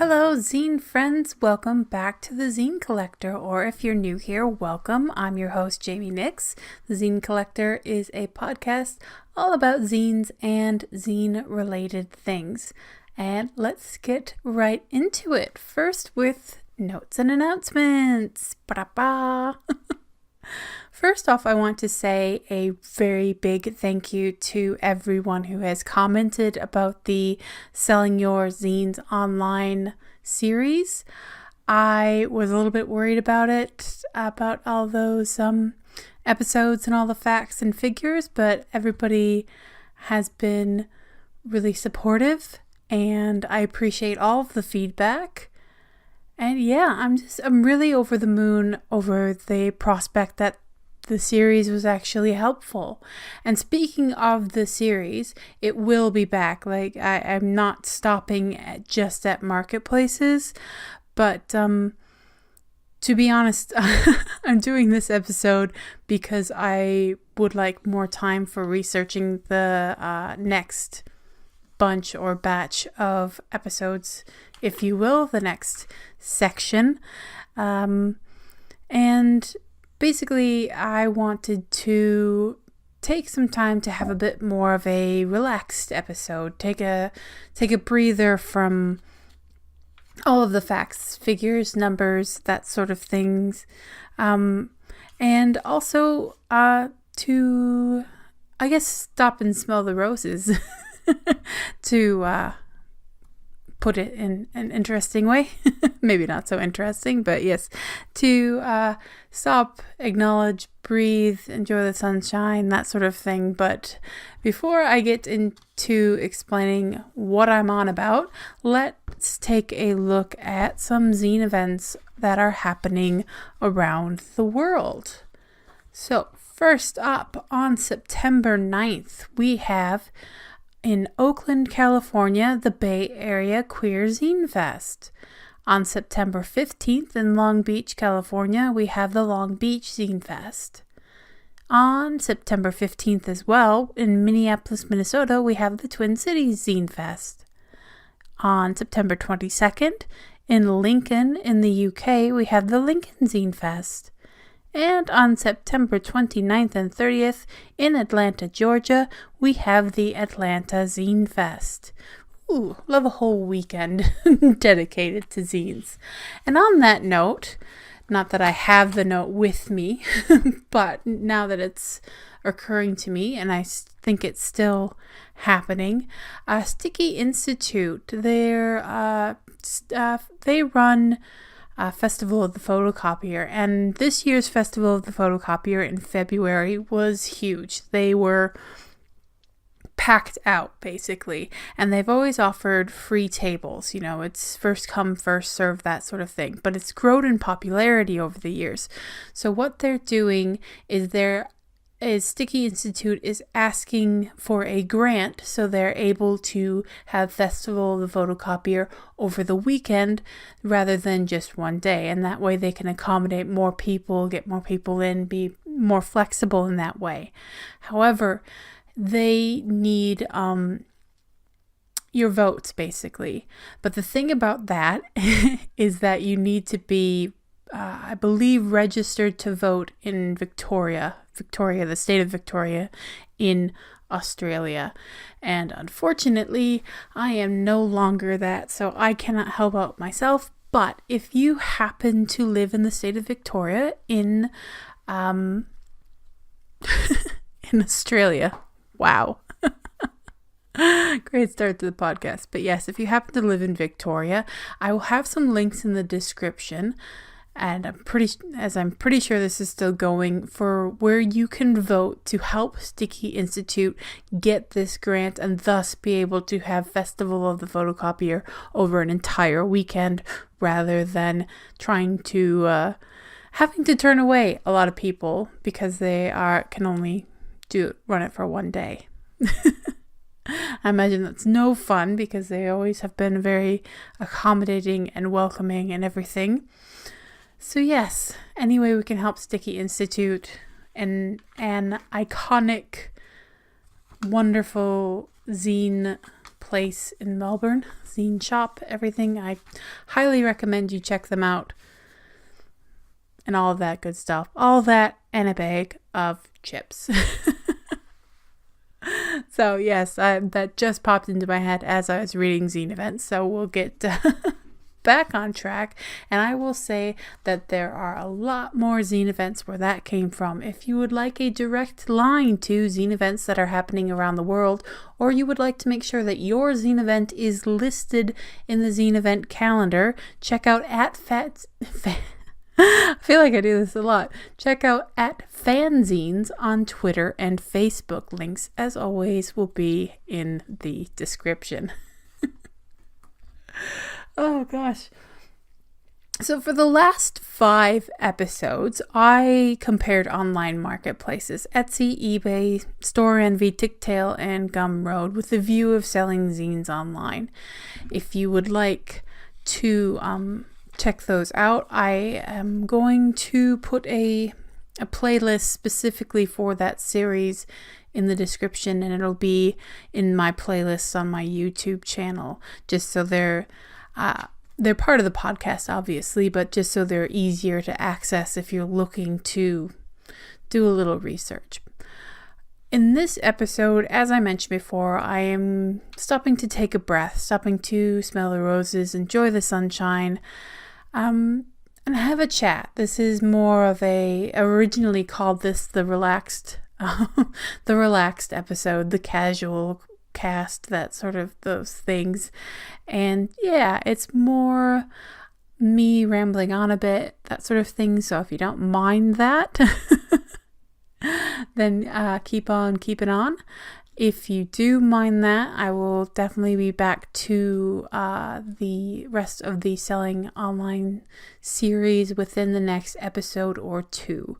Hello, Zine friends. Welcome back to the Zine Collector, or if you're new here, welcome. I'm your host, Jaime Nyx. The Zine Collector is a podcast all about zines and zine-related things. And let's get right into it. First with notes and announcements. Ba-da-ba. First off, I want to say a very big thank you to everyone who has commented about the Selling Your Zines Online series. I was a little bit worried about it, about all those episodes and all the facts and figures, but everybody has been really supportive and I appreciate all of the feedback. And yeah, I'm really over the moon over the prospect that the series was actually helpful. And speaking of the series, it will be back. I'm not stopping just at marketplaces, but to be honest, I'm doing this episode because I would like more time for researching the next bunch or batch of episodes, if you will, the next section. And basically, I wanted to take some time to have a bit more of a relaxed episode. Take a breather from all of the facts, figures, numbers, that sort of things. And also to, I guess, stop and smell the roses. To put it in an interesting way. Maybe not so interesting, but yes, to stop, acknowledge, breathe, enjoy the sunshine, that sort of thing. But before I get into explaining what I'm on about, let's take a look at some zine events that are happening around the world. So first up, on September 9th, we have in Oakland, California, the Bay Area Queer Zine Fest. On September 15th in Long Beach, California, we have the Long Beach Zine Fest. On September 15th as well, in Minneapolis, Minnesota, we have the Twin Cities Zine Fest. On September 22nd, in Lincoln, in the UK, we have the Lincoln Zine Fest. And on September 29th and 30th, in Atlanta, Georgia, we have the Atlanta Zine Fest. Ooh, love a whole weekend dedicated to zines. And on that note, not that I have the note with me, but now that it's occurring to me, and I think it's still happening, Sticky Institute, they run Festival of the Photocopier, and this year's Festival of the Photocopier in February was huge. They were packed out, basically, and they've always offered free tables. It's first come, first serve, that sort of thing, but it's grown in popularity over the years. So what they're doing is Sticky Institute is asking for a grant so they're able to have Festival of the Photocopier over the weekend rather than just one day. And that way they can accommodate more people, get more people in, be more flexible in that way. However, they need your votes, basically. But the thing about that is that you need to be I believe registered to vote in Victoria, the state of Victoria in Australia. And unfortunately, I am no longer that, so I cannot help out myself. But if you happen to live in the state of Victoria in Australia, wow. Great start to the podcast. But yes, if you happen to live in Victoria, I will have some links in the description. And I'm pretty sure this is still going, for where you can vote to help Sticky Institute get this grant and thus be able to have Festival of the Photocopier over an entire weekend rather than trying to having to turn away a lot of people because they can only run it for one day. I imagine that's no fun because they always have been very accommodating and welcoming and everything. So yes, any way we can help Sticky Institute and an iconic, wonderful zine place in Melbourne, Zine Shop, everything. I highly recommend you check them out. And all of that good stuff. All that and a bag of chips. So yes, that just popped into my head as I was reading Zine events. So we'll get back on track. And I will say that there are a lot more Zine events where that came from. If you would like a direct line to Zine events that are happening around the world, or you would like to make sure that your Zine event is listed in the Zine event calendar, check out I feel like I do this a lot. Check out @fanzines on Twitter and Facebook. Links, as always, will be in the description. Oh, gosh. So for the last 5 episodes, I compared online marketplaces, Etsy, eBay, Store Envy, Ticktail, and Gumroad with the view of selling zines online. If you would like to check those out, I am going to put a playlist specifically for that series in the description, and it'll be in my playlists on my YouTube channel, just so they're part of the podcast, obviously, but just so they're easier to access if you're looking to do a little research. In this episode, as I mentioned before, I am stopping to take a breath, stopping to smell the roses, enjoy the sunshine, and have a chat. This is more of originally called this the relaxed episode, the casual cast, that sort of those things. And yeah, it's more me rambling on a bit, that sort of thing. So if you don't mind that, then keep on keeping on. If you do mind that, I will definitely be back to the rest of the Selling Online series within the next episode or 2.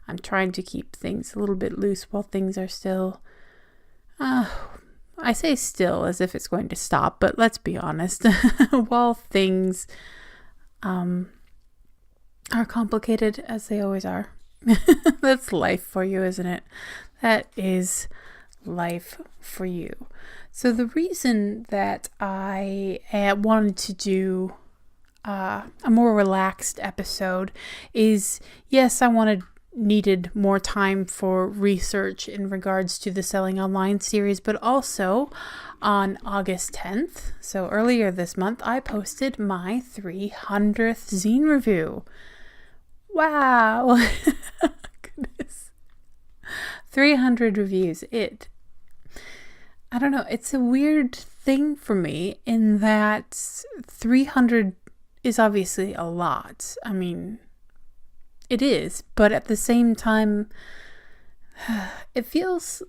I'm trying to keep things a little bit loose while things are still... I say still as if it's going to stop, but let's be honest. While things are complicated, as they always are. That's life for you, isn't it? That is life for you. So the reason that I wanted to do a more relaxed episode is, yes, I needed more time for research in regards to the Selling Online series, but also on August 10th, so earlier this month, I posted my 300th zine review. Wow. Goodness. 300 reviews. I don't know, it's a weird thing for me in that 300 is obviously a lot. I mean, it is, but at the same time, it feels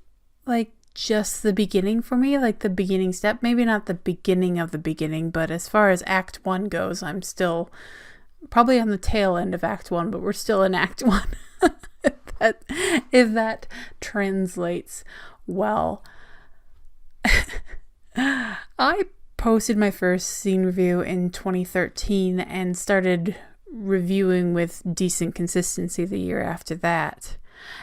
like just the beginning for me, like the beginning step. Maybe not the beginning of the beginning, but as far as Act 1 goes, I'm still probably on the tail end of Act 1, but we're still in Act 1. if that translates well. I posted my first zine review in 2013 and started reviewing with decent consistency the year after that.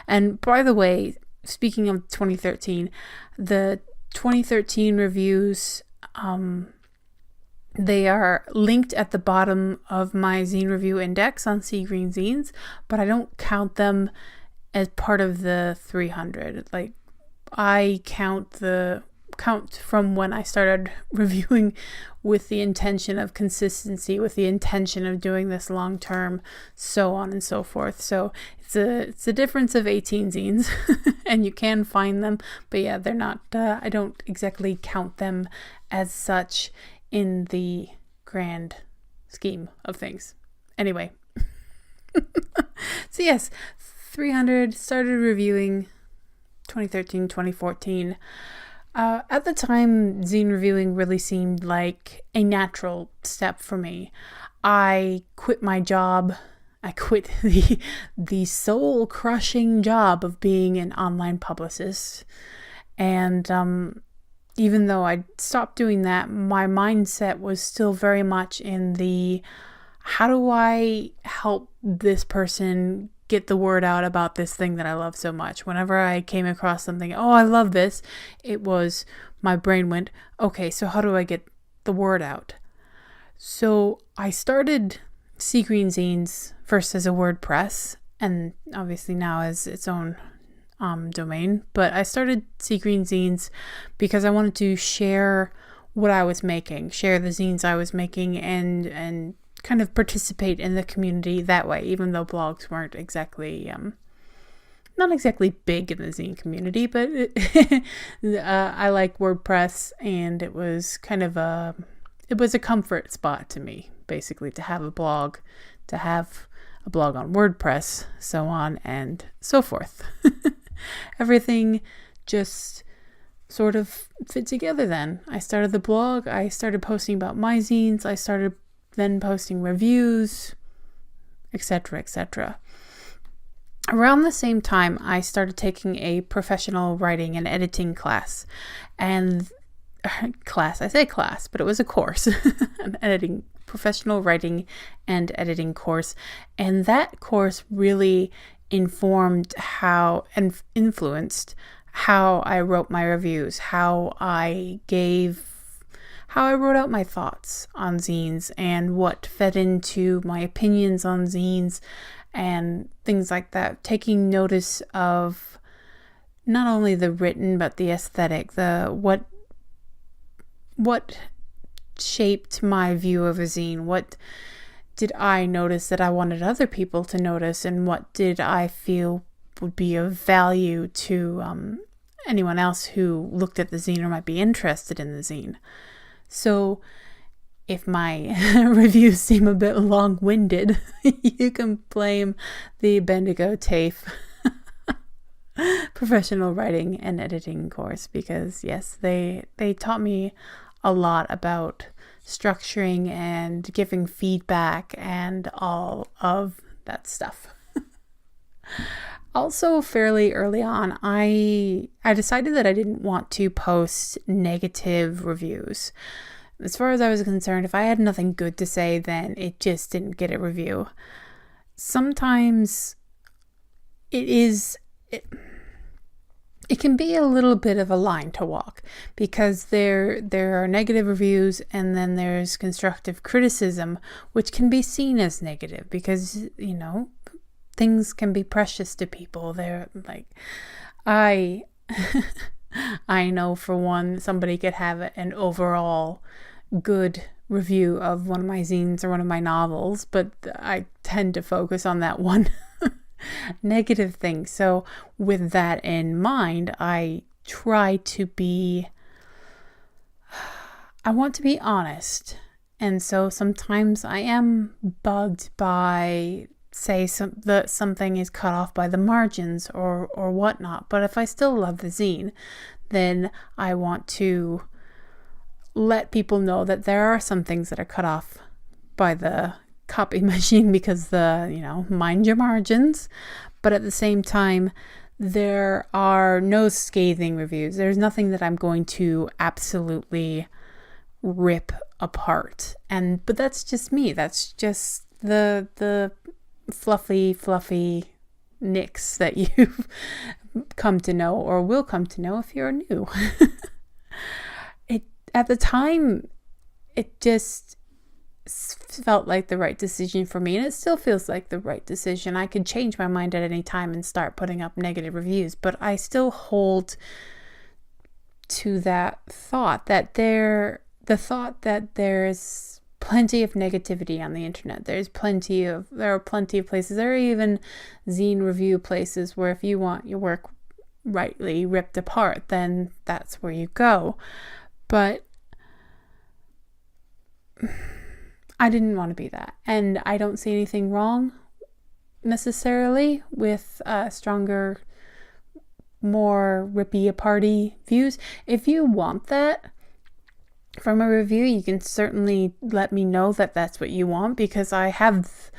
And by the way, speaking of 2013, the 2013 reviews, they are linked at the bottom of my zine review index on Sea Green Zines, but I don't count them as part of the 300. Like, I count from when I started reviewing with the intention of consistency, with the intention of doing this long term, so on and so forth. So it's a difference of 18 zines, and you can find them, but yeah, they're not. I don't exactly count them as such in the grand scheme of things. Anyway, so yes, 300, started reviewing 2013, 2014. At the time, zine reviewing really seemed like a natural step for me. I quit my job. I quit the soul-crushing job of being an online publicist. And even though I stopped doing that, my mindset was still very much in the, how do I help this person get the word out about this thing that I love so much. Whenever I came across something, oh, I love this, it was, my brain went, okay, so how do I get the word out? So I started Sea Green Zines first as a WordPress, and obviously now as its own domain. But I started Sea Green Zines because I wanted to share what I was making, share the zines I was making, and kind of participate in the community that way, even though blogs weren't exactly not exactly big in the zine community, but I like WordPress, and it was kind of a comfort spot to me, basically, to have a blog on WordPress, so on and so forth. Everything just sort of fit together then. I started the blog, I started posting about my zines, I started then posting reviews, etc., etc. Around the same time, I started taking a professional writing and editing class. And I say class, but it was a course, an professional writing and editing course. And that course really informed and influenced how I wrote my reviews, how I wrote out my thoughts on zines, and what fed into my opinions on zines and things like that. Taking notice of not only the written but the aesthetic, what shaped my view of a zine, what did I notice that I wanted other people to notice, and what did I feel would be of value to anyone else who looked at the zine or might be interested in the zine. So if my reviews seem a bit long-winded, you can blame the Bendigo TAFE professional writing and editing course, because yes, they taught me a lot about structuring and giving feedback and all of that stuff. Also, fairly early on, I decided that I didn't want to post negative reviews. As far as I was concerned, if I had nothing good to say, then it just didn't get a review. Sometimes it can be a little bit of a line to walk, because there are negative reviews and then there's constructive criticism, which can be seen as negative because, things can be precious to people. They're like, I know for one, somebody could have an overall good review of one of my zines or one of my novels, but I tend to focus on that one negative thing. So with that in mind, I want to be honest. And so sometimes I am bugged by, say, something is cut off by the margins or whatnot. But if I still love the zine, then I want to let people know that there are some things that are cut off by the copy machine, because mind your margins. But at the same time, there are no scathing reviews. There's nothing that I'm going to absolutely rip apart. But that's just me. That's just the fluffy Nyx that you've come to know or will come to know if you're new. At the time, it just felt like the right decision for me, and it still feels like the right decision. I could change my mind at any time and start putting up negative reviews, but I still hold to that thought that there's plenty of negativity on the internet. There are plenty of places. There are even zine review places where if you want your work rightly ripped apart, then that's where you go. But I didn't want to be that. And I don't see anything wrong necessarily with stronger, more rippy-aparty views. If you want that from a review, you can certainly let me know that that's what you want, because I have,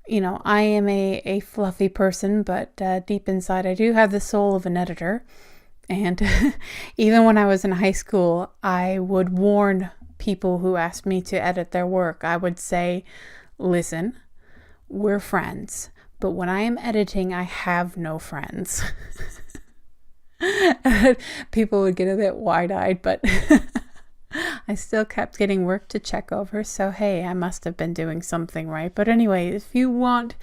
I am a fluffy person, but deep inside I do have the soul of an editor. And even when I was in high school, I would warn people who asked me to edit their work. I would say, listen, we're friends, But when I am editing, I have no friends. People would get a bit wide-eyed, but I still kept getting work to check over. So, hey, I must have been doing something right. But anyway, if you want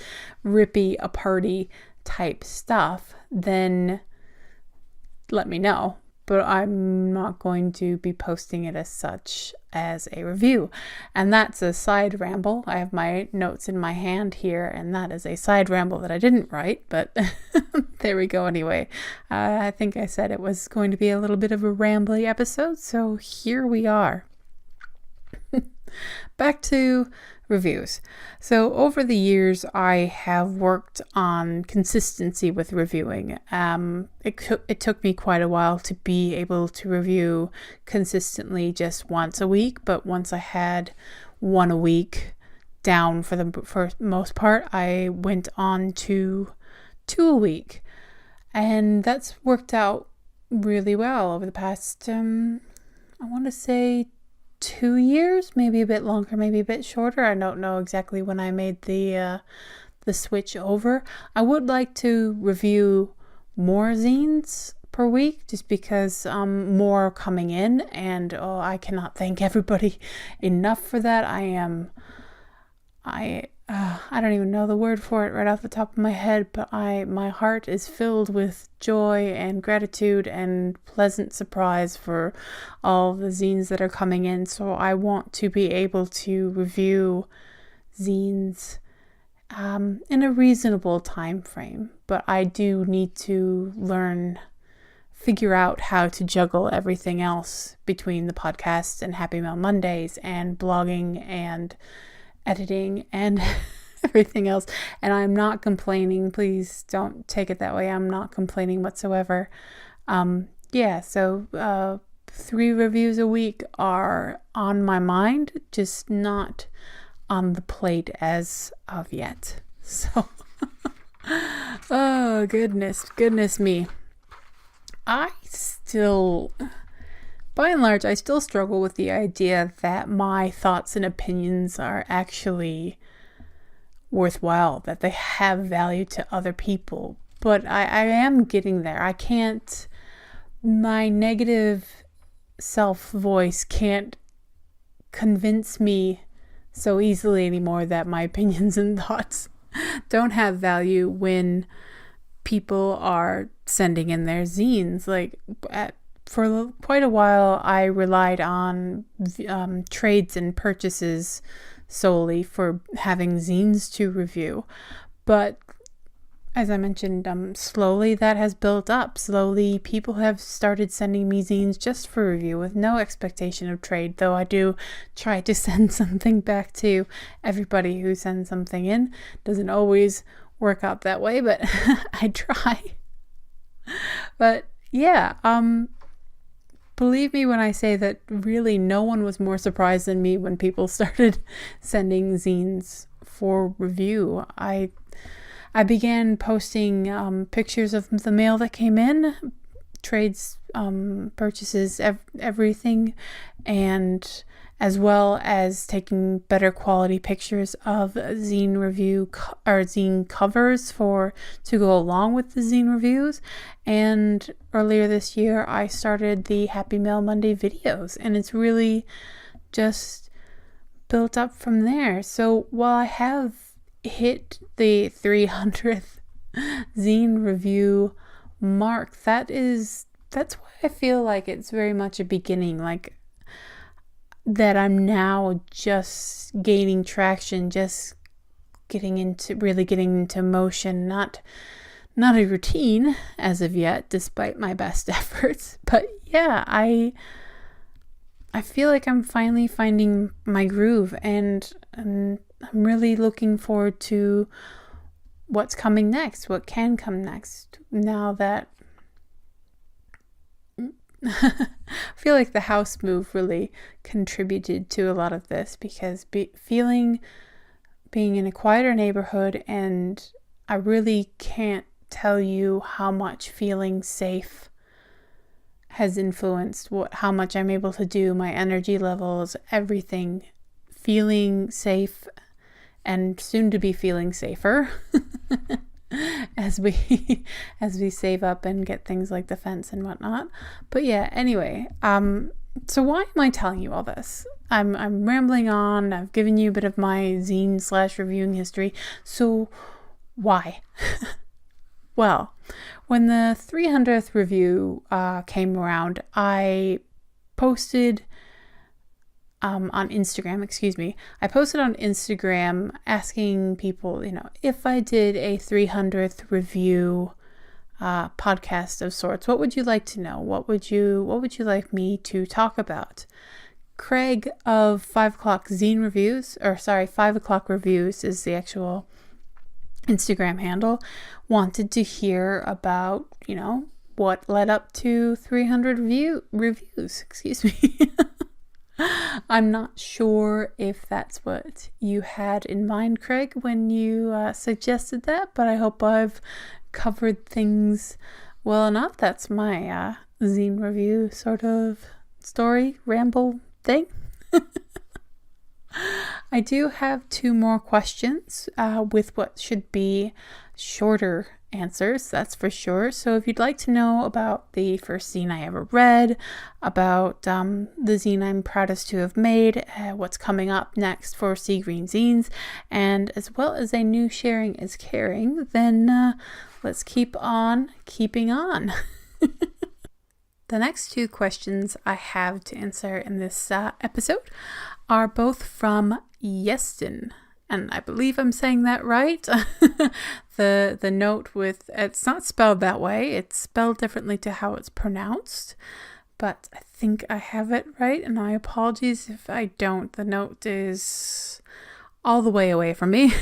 rippy, a party type stuff, then let me know. But I'm not going to be posting it as such as a review. And that's a side ramble. I have my notes in my hand here, and that is a side ramble that I didn't write, but there we go anyway. I think I said it was going to be a little bit of a rambly episode, so here we are. Back to reviews. So over the years, I have worked on consistency with reviewing. It took me quite a while to be able to review consistently just once a week, but once I had one a week down for the most part, I went on to 2 a week, and that's worked out really well over the past I want to say 2 years, maybe a bit longer, maybe a bit shorter. I don't know exactly when I made the switch over. I would like to review more zines per week, just because more coming in, and I cannot thank everybody enough for that. I don't even know the word for it right off the top of my head, but my heart is filled with joy and gratitude and pleasant surprise for all the zines that are coming in. So I want to be able to review zines in a reasonable time frame, but I do need to figure out how to juggle everything else between the podcast and Happy Mail Mondays and blogging and editing and everything else. And I'm not complaining. Please don't take it that way. I'm not complaining whatsoever. So 3 reviews a week are on my mind, just not on the plate as of yet. So, oh, goodness me. By and large, I still struggle with the idea that my thoughts and opinions are actually worthwhile, that they have value to other people. But I am getting there. My negative self-voice can't convince me so easily anymore that my opinions and thoughts don't have value when people are sending in their zines. For quite a while, I relied on trades and purchases solely for having zines to review. But as I mentioned, slowly that has built up. Slowly, people have started sending me zines just for review with no expectation of trade, though I do try to send something back to everybody who sends something in. Doesn't always work out that way, but I try. But yeah, believe me when I say that really no one was more surprised than me when people started sending zines for review. I began posting pictures of the mail that came in, trades, purchases, everything, and as well as taking better quality pictures of zine review or zine covers to go along with the zine reviews. And earlier this year, I started the Happy Mail Monday videos, and it's really just built up from there. So while I have hit the 300th zine review mark, that's why I feel like it's very much a beginning, like that I'm now just gaining traction, just getting into motion, not a routine as of yet, despite my best efforts. But yeah, I feel like I'm finally finding my groove, and I'm really looking forward to what's coming next, what can come next, now that I feel like the house move really contributed to a lot of this, because being in a quieter neighborhood, and I really can't tell you how much feeling safe has influenced how much I'm able to do, my energy levels, everything. Feeling safe and soon to be feeling safer as we save up and get things like the fence and whatnot. But yeah, anyway, so why am I telling you all this? I'm rambling on. I've given you a bit of my zine/reviewing history. So why? Well, when the 300th review came around, I posted on Instagram, I posted on Instagram asking people, if I did a 300th review podcast of sorts, what would you like to know? What would you like me to talk about? Craig of 5 o'clock zine reviews, 5 o'clock reviews is the actual Instagram handle, wanted to hear about, what led up to 300 reviews, I'm not sure if that's what you had in mind, Craig, when you suggested that, but I hope I've covered things well enough. That's my zine review sort of story, ramble thing. I do have 2 more questions with what should be shorter answers, that's for sure. So if you'd like to know about the first zine I ever read, about the zine I'm proudest to have made, what's coming up next for Sea Green Zines, and as well as a new Sharing is Caring, then let's keep on keeping on. The next 2 questions I have to answer in this episode are both from Yeston, and I believe I'm saying that right. The note with, it's not spelled that way, it's spelled differently to how it's pronounced, but I think I have it right, and my apologies if I don't. The note is all the way away from me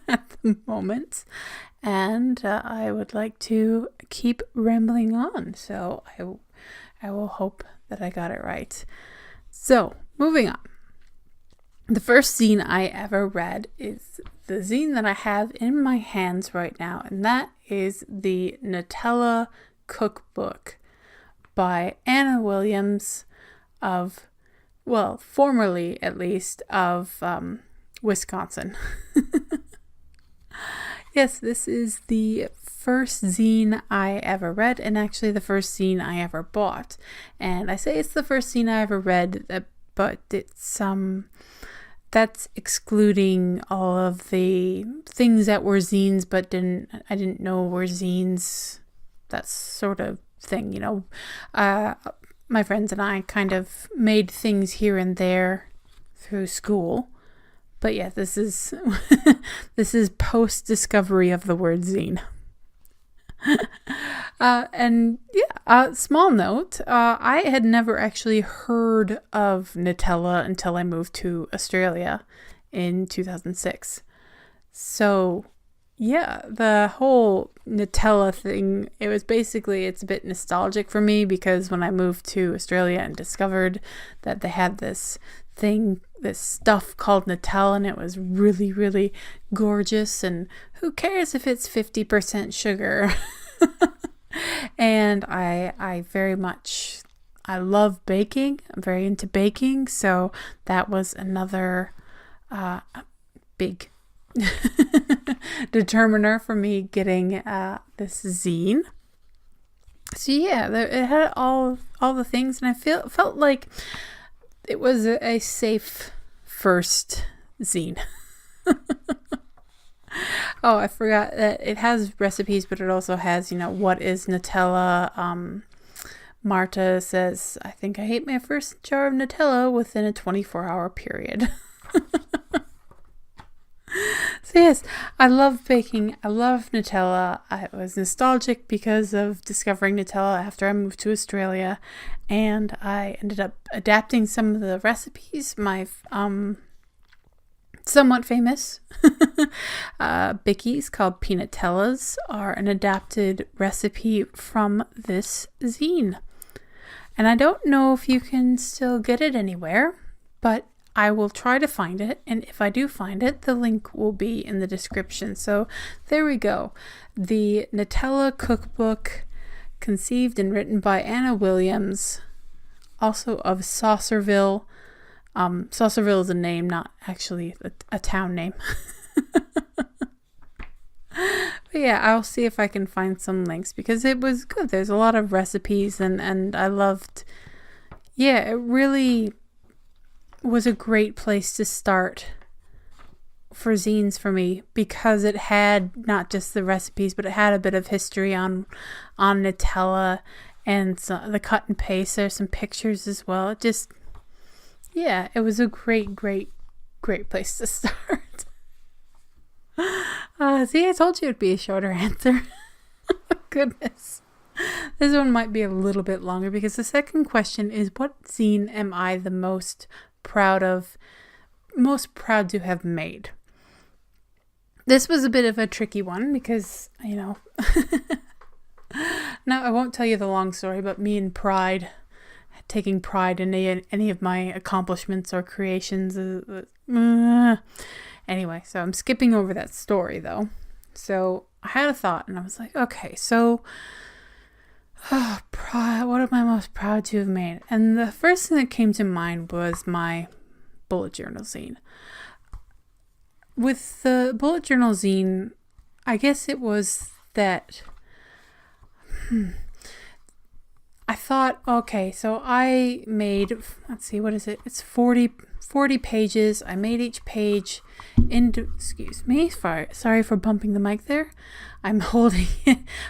at the moment, and I would like to keep rambling on, so I will hope that I got it right. So, moving on. The first zine I ever read is the zine that I have in my hands right now, and that is the Nutella Cookbook by Anna Williams formerly at least, of Wisconsin. Yes, this is the first zine I ever read, and actually the first zine I ever bought. And I say it's the first zine I ever read, but it's that's excluding all of the things that were zines but I didn't know were zines, that sort of thing, my friends and I kind of made things here and there through school. But yeah, this is this is post-discovery of the word zine. And yeah, small note, I had never actually heard of Nutella until I moved to Australia in 2006. So yeah, the whole Nutella thing, it's a bit nostalgic for me, because when I moved to Australia and discovered that they had this stuff called Nutella, and it was really, really gorgeous, and who cares if it's 50% sugar? And I love baking. I'm very into baking, so that was another big determiner for me getting this zine. So yeah, it had all the things, and I felt like it was a safe first zine. Oh, I forgot that it has recipes, but it also has, what is Nutella. Marta says, I think I ate my first jar of Nutella within a 24-hour period. So yes, I love baking. I love Nutella. I was nostalgic because of discovering Nutella after I moved to Australia, and I ended up adapting some of the recipes. My somewhat famous bickies called Peanatellas are an adapted recipe from this zine. And I don't know if you can still get it anywhere, but I will try to find it, and if I do find it, the link will be in the description. So there we go. The Nutella Cookbook, conceived and written by Anna Williams, also of Saucerville, Saucerville is a name, not actually a town name. But yeah, I'll see if I can find some links because it was good. There's a lot of recipes and I loved, yeah, it really was a great place to start for zines for me because it had not just the recipes, but it had a bit of history on Nutella and the cut and paste. There's some pictures as well. It just, yeah, it was a great place to start. See, I told you it'd be a shorter answer. Goodness. This one might be a little bit longer because the second question is, what zine am I the most proud to have made? This was a bit of a tricky one because, no, I won't tell you the long story, but me and taking pride in any of my accomplishments or creations. Anyway, so I'm skipping over that story though. So I had a thought and I was like, okay, so what am I most proud to have made? And the first thing that came to mind was my bullet journal zine. With the bullet journal zine, I guess it was that I thought, okay, so I made, let's see, what is it? It's 40 pages. I made each page into, excuse me, sorry for bumping the mic there. I'm holding,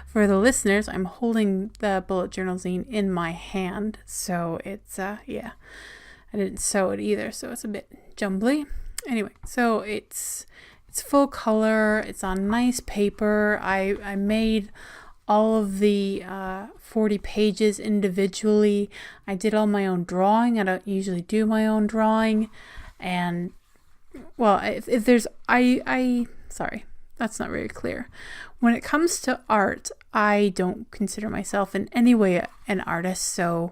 for the listeners, I'm holding the bullet journal zine in my hand. So it's, yeah, I didn't sew it either, so it's a bit jumbly. Anyway, so it's full color. It's on nice paper. I made all of the 40 pages individually. I did all my own drawing. I don't usually do my own drawing. And, well, if there's, sorry, that's not very clear. When it comes to art, I don't consider myself in any way an artist. So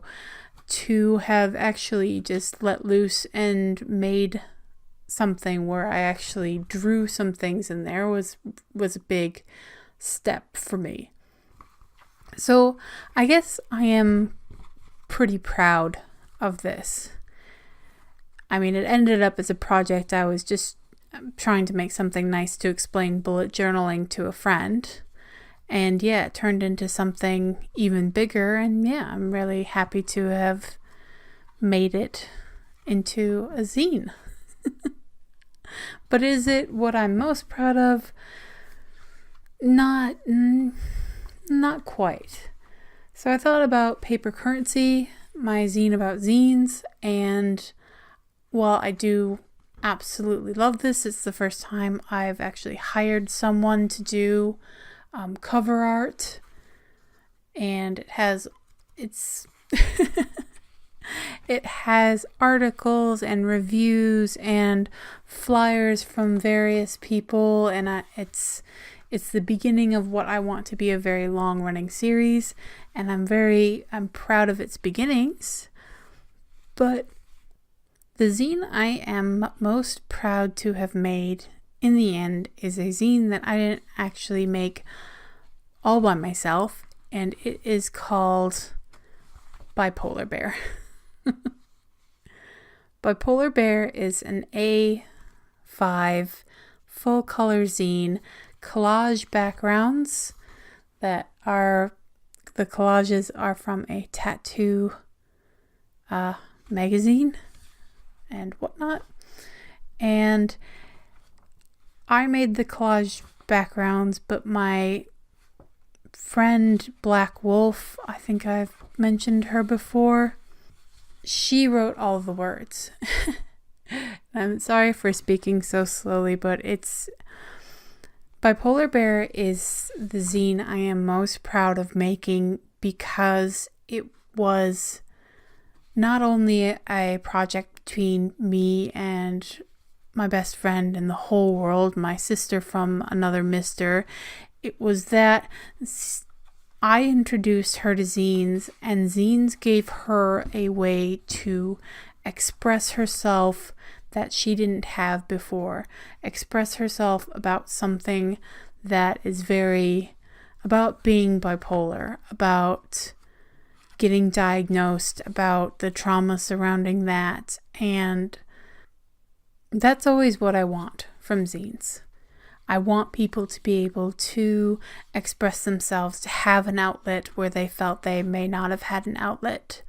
to have actually just let loose and made something where I actually drew some things in there was a big step for me. So I guess I am pretty proud of this. I mean, it ended up as a project. I was just trying to make something nice to explain bullet journaling to a friend. And yeah, it turned into something even bigger. And yeah, I'm really happy to have made it into a zine. But is it what I'm most proud of? Not quite. So I thought about Paper Currency, my zine about zines, and while I do absolutely love this, it's the first time I've actually hired someone to do cover art, and it has articles and reviews and flyers from various people, and it's the beginning of what I want to be a very long running series, and I'm proud of its beginnings. But the zine I am most proud to have made in the end is a zine that I didn't actually make all by myself, and it is called Bipolar Bear. Bipolar Bear is an A5 full color zine, collage backgrounds that are, the collages are from a tattoo magazine and whatnot. And I made the collage backgrounds, but my friend Black Wolf, I think I've mentioned her before, she wrote all the words. I'm sorry for speaking so slowly, but Bipolar Bear is the zine I am most proud of making because it was not only a project between me and my best friend in the whole world, my sister from another mister. It was that I introduced her to zines, and zines gave her a way to express herself that she didn't have before. Express herself about something that is very about being bipolar, about getting diagnosed, about the trauma surrounding that, and that's always what I want from zines. I want people to be able to express themselves, to have an outlet where they felt they may not have had an outlet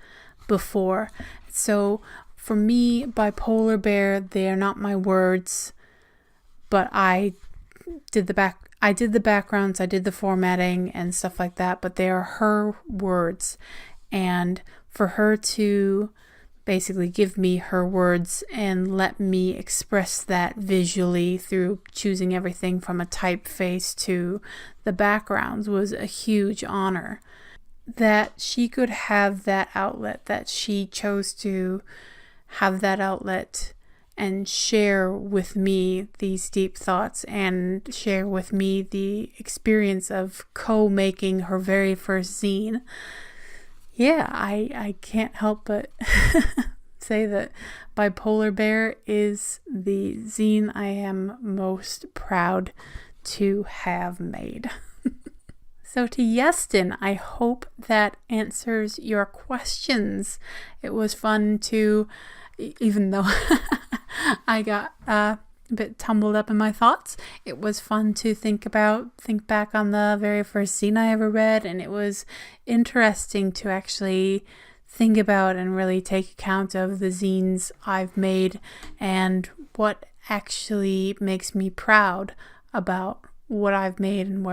before. So for me, Bipolar Bear, they are not my words, but I did the backgrounds, I did the formatting and stuff like that, but they are her words. And for her to basically give me her words and let me express that visually through choosing everything from a typeface to the backgrounds was a huge honor. That she could have that outlet, that she chose to have that outlet and share with me these deep thoughts and share with me the experience of co-making her very first zine. Yeah, I can't help but say that Bipolar Bear is the zine I am most proud to have made. So to Yeston, I hope that answers your questions. It was fun to, even though I got a bit tumbled up in my thoughts, it was fun to think back on the very first zine I ever read, and it was interesting to actually think about and really take account of the zines I've made and what actually makes me proud about what I've made and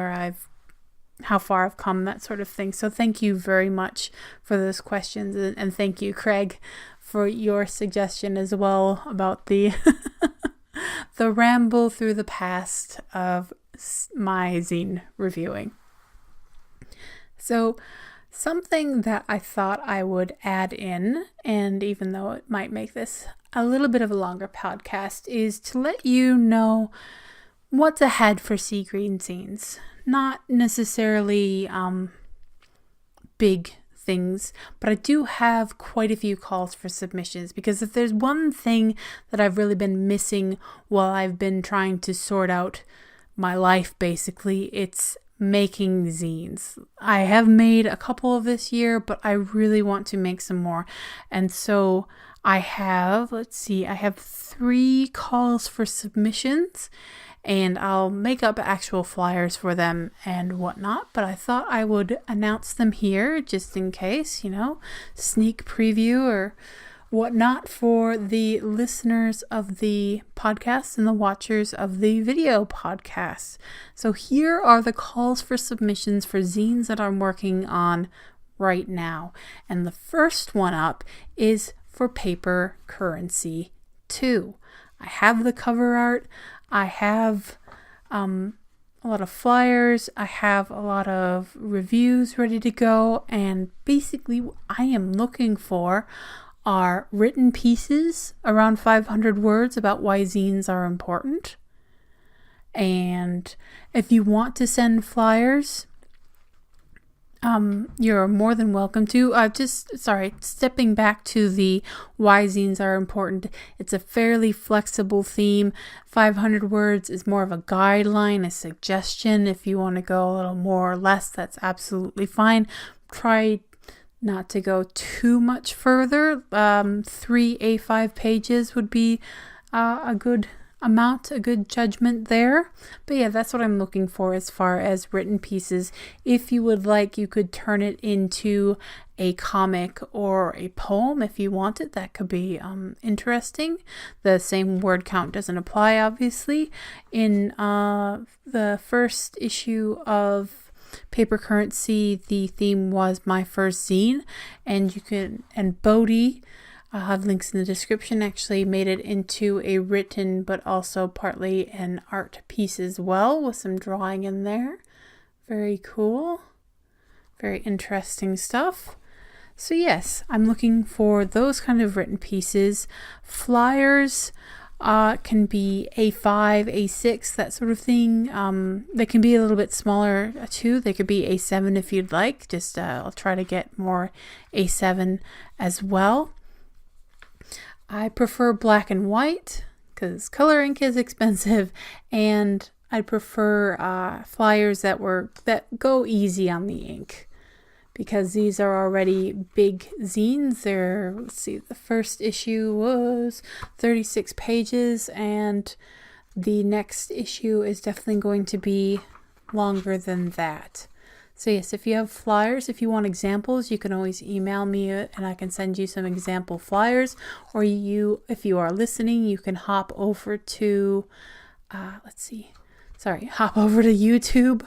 how far I've come, that sort of thing. So thank you very much for those questions, and thank you, Craig, for your suggestion as well about the the ramble through the past of my zine reviewing. So something that I thought I would add in, and even though it might make this a little bit of a longer podcast, is to let you know what's ahead for Sea Green Zines. Not necessarily big things, but I do have quite a few calls for submissions, because if there's one thing that I've really been missing while I've been trying to sort out my life, basically, it's making zines. I have made a couple of this year, but I really want to make some more. And so I have 3 calls for submissions, and I'll make up actual flyers for them and whatnot, but I thought I would announce them here just in case, sneak preview or whatnot for the listeners of the podcast and the watchers of the video podcast. So here are the calls for submissions for zines that I'm working on right now. And the first one up is for Paper Currency 2. I have the cover art. I have a lot of flyers. I have a lot of reviews ready to go. And basically what I am looking for are written pieces around 500 words about why zines are important. And if you want to send flyers, you're more than welcome to. Stepping back to the why zines are important. It's a fairly flexible theme. 500 words is more of a guideline, a suggestion. If you want to go a little more or less, that's absolutely fine. Try not to go too much further. 3 A5 pages would be a good amount, a good judgment there. But yeah, that's what I'm looking for as far as written pieces. If you would like, you could turn it into a comic or a poem if you want it. That could be interesting. The same word count doesn't apply, obviously. In the first issue of Paper Currency, the theme was my first zine, and Bodhi, I'll have links in the description, actually made it into a written but also partly an art piece as well, with some drawing in there. Very cool. Very interesting stuff. So yes, I'm looking for those kind of written pieces. Flyers can be A5, A6, that sort of thing. They can be a little bit smaller too. They could be A7 if you'd like. Just I'll try to get more A7 as well. I prefer black and white because color ink is expensive, and I prefer flyers that go easy on the ink. because these are already big zines. Let's see, the first issue was 36 pages, and the next issue is definitely going to be longer than that. So yes, if you have flyers, if you want examples, you can always email me and I can send you some example flyers. Or if you are listening, you can hop over to, hop over to YouTube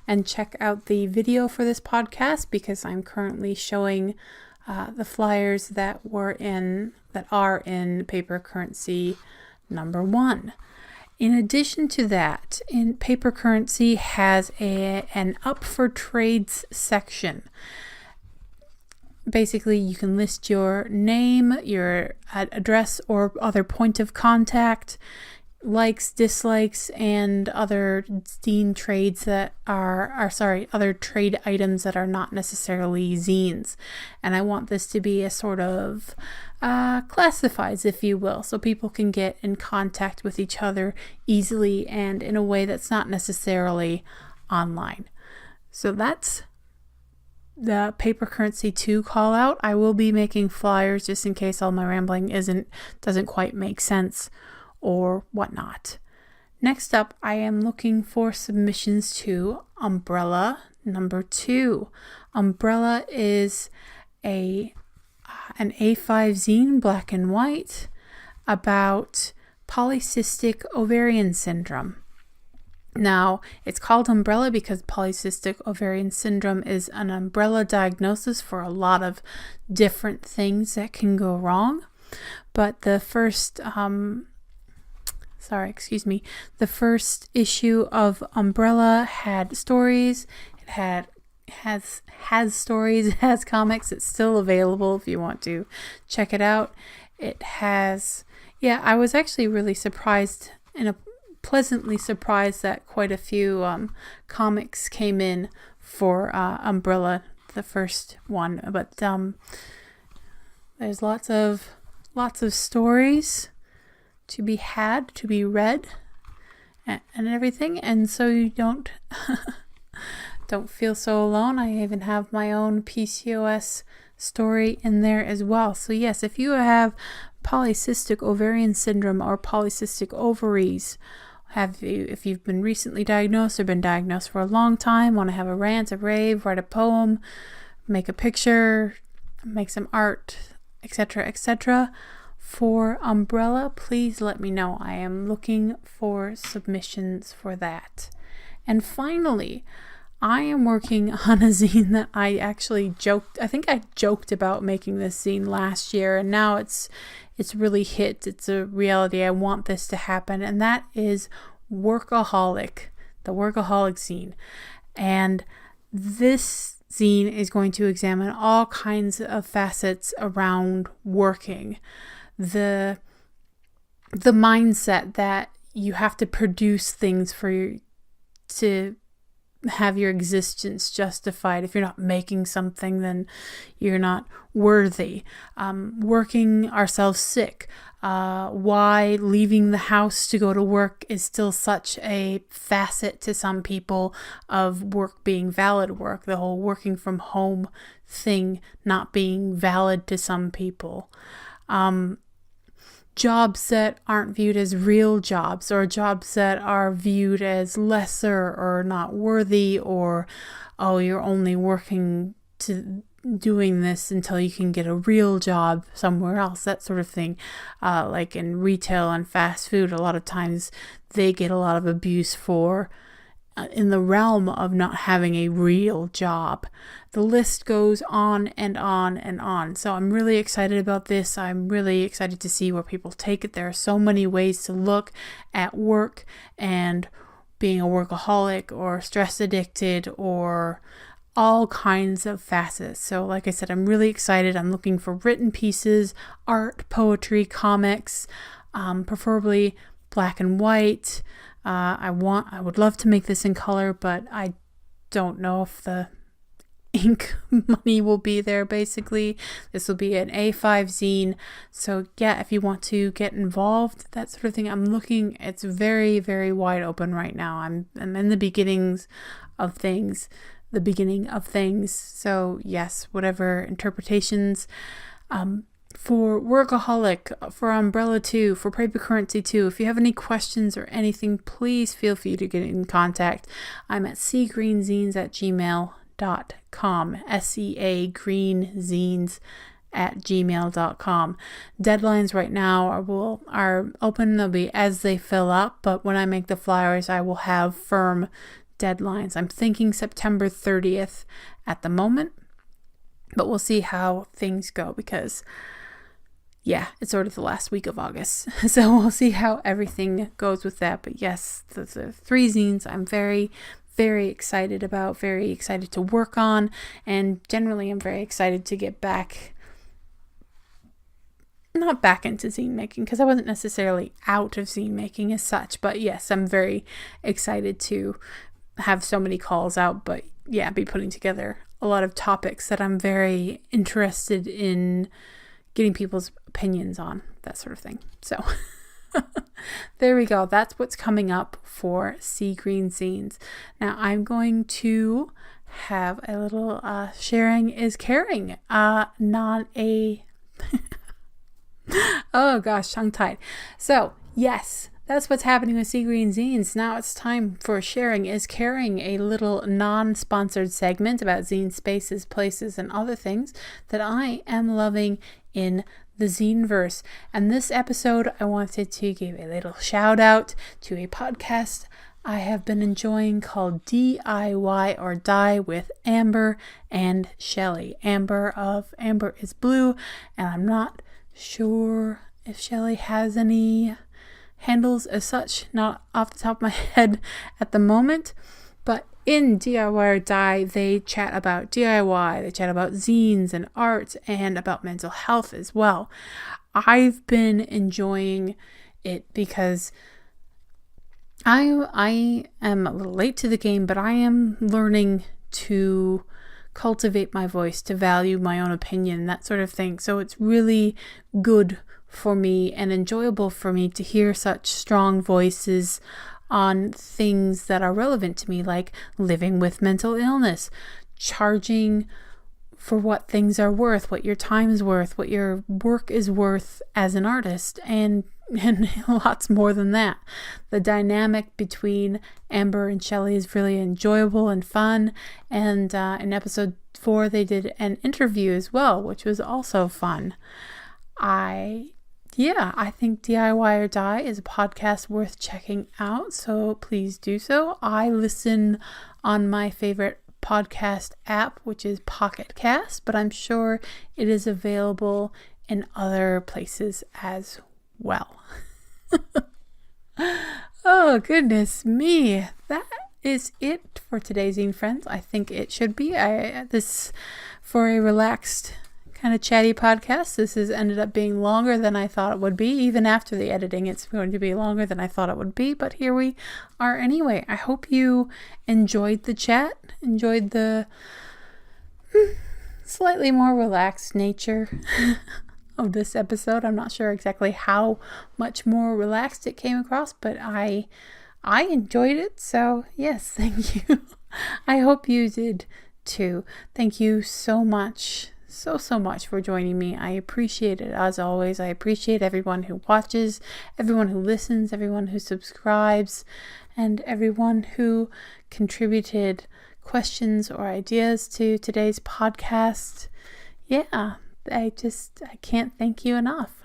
and check out the video for this podcast, because I'm currently showing the flyers that are in Paper Currency #1. In addition to that, Paper Currency has an up for trades section. Basically, you can list your name, your address, or other point of contact, likes, dislikes, and other zine trades that other trade items that are not necessarily zines. And I want this to be a sort of classifieds, if you will, so people can get in contact with each other easily and in a way that's not necessarily online. So that's the Paper Currency 2 call out. I will be making flyers just in case all my rambling doesn't quite make sense or whatnot. Next up, I am looking for submissions to Umbrella #2. Umbrella is an A5 zine, black and white, about polycystic ovarian syndrome. Now, it's called Umbrella because polycystic ovarian syndrome is an umbrella diagnosis for a lot of different things that can go wrong. But the first issue of Umbrella had stories. It has stories, it has comics. It's still available if you want to check it out. I was actually really surprised, pleasantly surprised that quite a few comics came in for Umbrella, the first one. But there's lots of stories to be read, and everything, and so you don't feel so alone. I even have my own PCOS story in there as well. So yes, if you have polycystic ovarian syndrome or polycystic ovaries, if you've been recently diagnosed or been diagnosed for a long time, want to have a rant, a rave, write a poem, make a picture, make some art, etc., for Umbrella, please let me know. I am looking for submissions for that. And finally, I am working on a zine that I actually joked about making this zine last year, and now it's really hit. It's a reality. I want this to happen, and that is Workaholic, the Workaholic zine. And this zine is going to examine all kinds of facets around working. The mindset that you have to produce things to have your existence justified. If you're not making something, then you're not worthy. Working ourselves sick. Why leaving the house to go to work is still such a facet to some people of work being valid work. The whole working from home thing not being valid to some people. Jobs that aren't viewed as real jobs, or jobs that are viewed as lesser or not worthy, or, oh, you're only working to doing this until you can get a real job somewhere else, that sort of thing. Like in retail and fast food, a lot of times they get a lot of abuse for in the realm of not having a real job. The list goes on and on and on. So I'm really excited about this. I'm really excited to see where people take it. There are so many ways to look at work and being a workaholic or stress addicted or all kinds of facets. So like I said, I'm really excited. I'm looking for written pieces, art, poetry, comics, preferably black and white. I would love to make this in color, but I don't know if the ink money will be there. Basically, this will be an A5 zine. So yeah, if you want to get involved, that sort of thing, I'm looking. It's very, very wide open right now. I'm in the beginnings of things. the beginning of things. So yes, whatever interpretations, for Workaholic, for Umbrella 2, for Paper Currency 2. If you have any questions or anything, please feel free to get in contact. I'm at seagreenzines@gmail.com. SEA greenzines at gmail.com. Deadlines right now are open. They'll be as they fill up, but when I make the flyers, I will have firm deadlines. I'm thinking September 30th at the moment, but we'll see how things go because yeah, it's sort of the last week of August. So we'll see how everything goes with that. But yes, the 3 zines I'm very, very excited about, very excited to work on. And generally, I'm very excited to get not back into zine making because I wasn't necessarily out of zine making as such. But yes, I'm very excited to have so many calls out. But yeah, be putting together a lot of topics that I'm very interested in getting people's opinions on, that sort of thing. So there we go. That's what's coming up for Sea Green Zines. Now I'm going to have a little sharing is caring, not a oh gosh, tongue-tied. So yes, that's what's happening with Sea Green Zines. Now it's time for Sharing is Caring, a little non-sponsored segment about zine spaces, places, and other things that I am loving in the Zineverse. And this episode, I wanted to give a little shout out to a podcast I have been enjoying called DIY or Die with Amber and Shelly. Amber is Blue, and I'm not sure if Shelly has any handles as such, not off the top of my head at the moment, but in DIY or Die, they chat about DIY, they chat about zines and art, and about mental health as well. I've been enjoying it because I am a little late to the game, but I am learning to cultivate my voice, to value my own opinion, that sort of thing. So it's really good for me and enjoyable for me to hear such strong voices on things that are relevant to me, like living with mental illness, charging for what things are worth, what your time is worth, what your work is worth as an artist, and lots more than that. The dynamic between Amber and Shelly is really enjoyable and fun, and in episode 4 they did an interview as well, which was also fun. I think DIY or Die is a podcast worth checking out, so please do so. I listen on my favorite podcast app, which is Pocket Cast, but I'm sure it is available in other places as well. Oh, goodness me. That is it for today's Zine Friends. I think it should be. This for a relaxed kind of chatty podcast. This has ended up being longer than I thought it would be. Even after the editing, it's going to be longer than I thought it would be, but here we are anyway. I hope you enjoyed the chat, enjoyed the slightly more relaxed nature of this episode. I'm not sure exactly how much more relaxed it came across, but I enjoyed it. So yes, thank you. I hope you did too. Thank you so much. So much for joining me. I appreciate it as always. I appreciate everyone who watches, everyone who listens, everyone who subscribes, and everyone who contributed questions or ideas to today's podcast. Yeah, I can't thank you enough.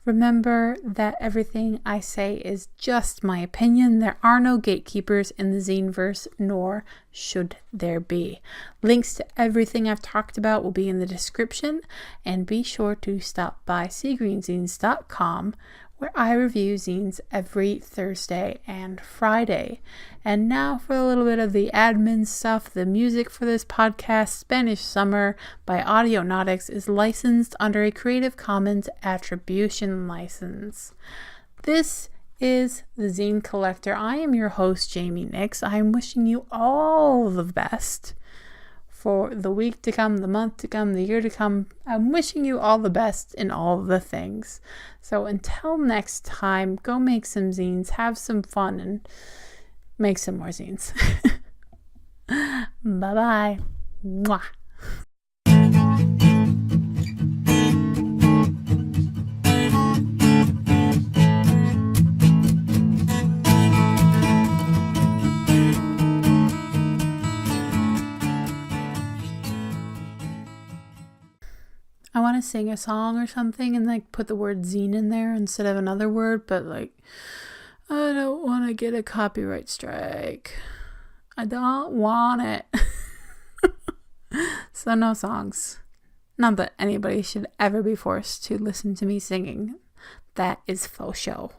Remember that everything I say is just my opinion. There are no gatekeepers in the Zineverse, nor should there be. Links to everything I've talked about will be in the description, and be sure to stop by seagreenzines.com, where I review zines every Thursday and Friday. And now for a little bit of the admin stuff. The music for this podcast, Spanish Summer by Audionautics, is licensed under a Creative Commons Attribution license. This is the Zine Collector. I am your host, Jaime Nyx. I am wishing you all the best for the week to come, the month to come, the year to come. I'm wishing you all the best in all the things. So until next time, go make some zines, have some fun, and make some more zines. Bye-bye. Mwah. I want to sing a song or something and like put the word zine in there instead of another word, but like I don't want to get a copyright strike. I don't want it. So no songs. Not that anybody should ever be forced to listen to me singing. That is faux show.